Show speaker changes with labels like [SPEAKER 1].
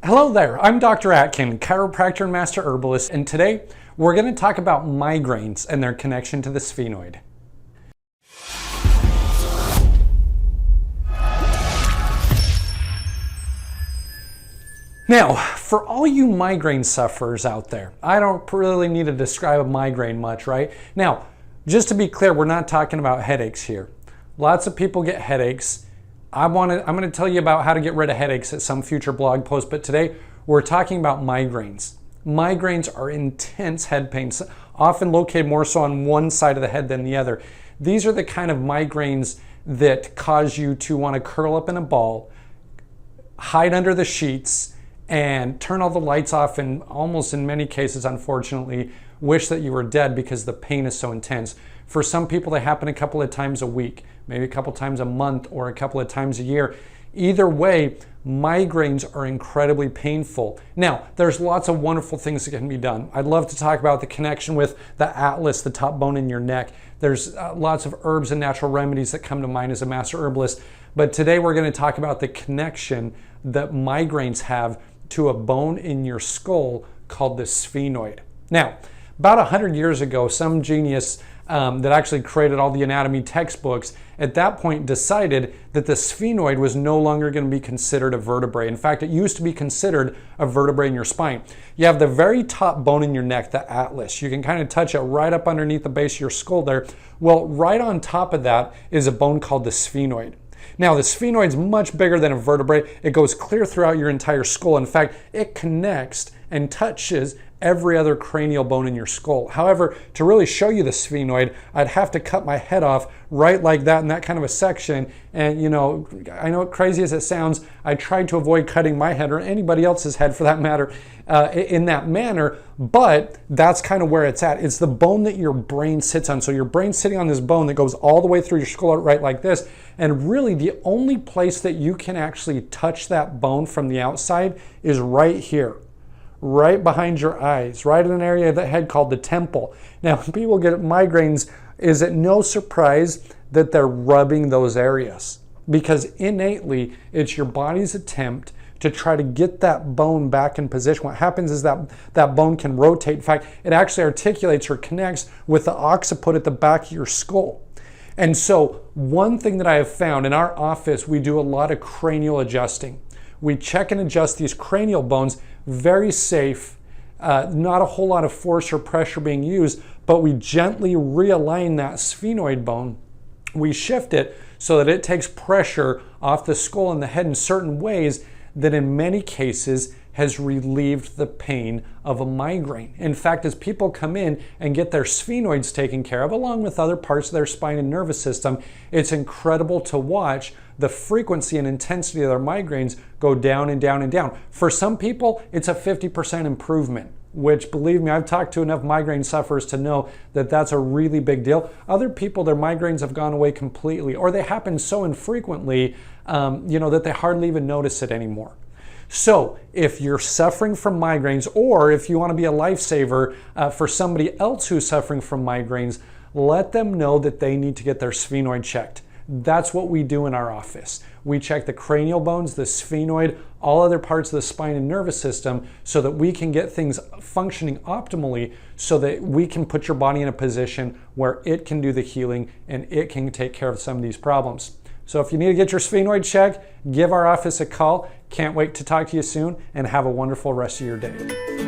[SPEAKER 1] Hello there, I'm Dr. Atkin, chiropractor and master herbalist, and today we're going to talk about migraines and their connection to the sphenoid. Now, for all you migraine sufferers out there, I don't really need to describe a migraine much, right? Now, just to be clear, we're not talking about headaches here. Lots of people get headaches. I'm going to tell you about how to get rid of headaches at some future blog post, but today we're talking about migraines. Migraines are intense head pains, often located more so on one side of the head than the other. These are the kind of migraines that cause you to want to curl up in a ball, hide under the sheets, and turn all the lights off, and almost in many cases, unfortunately, wish that you were dead because the pain is so intense. For some people, they happen a couple of times a week, maybe a couple times a month, or a couple of times a year. Either way, migraines are incredibly painful. Now, there's lots of wonderful things that can be done. I'd love to talk about the connection with the atlas, the top bone in your neck. There's lots of herbs and natural remedies that come to mind as a master herbalist. But today we're going to talk about the connection that migraines have to a bone in your skull called the sphenoid. Now, about 100 years ago, some genius that actually created all the anatomy textbooks at that point decided that the sphenoid was no longer going to be considered a vertebrae. In fact, it used to be considered a vertebrae in your spine. You have the very top bone in your neck, the atlas. You can kind of touch it right up underneath the base of your skull there. Well, right on top of that is a bone called the sphenoid. Now, the sphenoid is much bigger than a vertebrae. It goes clear throughout your entire skull. In fact, it connects and touches every other cranial bone in your skull. However, to really show you the sphenoid, I'd have to cut my head off right like that in that kind of a section. And you know, I know, crazy as it sounds, I tried to avoid cutting my head or anybody else's head for that matter in that manner, but that's kind of where it's at. It's the bone that your brain sits on. So your brain's sitting on this bone that goes all the way through your skull right like this. And really the only place that you can actually touch that bone from the outside is right here, right behind your eyes, right in an area of the head called the temple. Now, when people get migraines, is it no surprise that they're rubbing those areas? Because innately, it's your body's attempt to try to get that bone back in position. What happens is that that bone can rotate. In fact, it actually articulates or connects with the occiput at the back of your skull. And so one thing that I have found in our office, we do a lot of cranial adjusting. We check and adjust these cranial bones, very safe, not a whole lot of force or pressure being used, but we gently realign that sphenoid bone. We shift it so that it takes pressure off the skull and the head in certain ways that in many cases has relieved the pain of a migraine. In fact, as people come in and get their sphenoids taken care of, along with other parts of their spine and nervous system, it's incredible to watch the frequency and intensity of their migraines go down and down and down. For some people, it's a 50% improvement, which, believe me, I've talked to enough migraine sufferers to know that that's a really big deal. Other people, their migraines have gone away completely, or they happen so infrequently, that they hardly even notice it anymore. So if you're suffering from migraines, or if you want to be a lifesaver for somebody else who's suffering from migraines, let them know that they need to get their sphenoid checked. That's what we do in our office. We check the cranial bones, the sphenoid, all other parts of the spine and nervous system so that we can get things functioning optimally, so that we can put your body in a position where it can do the healing and it can take care of some of these problems. So if you need to get your sphenoid checked, give our office a call. Can't wait to talk to you soon, and have a wonderful rest of your day.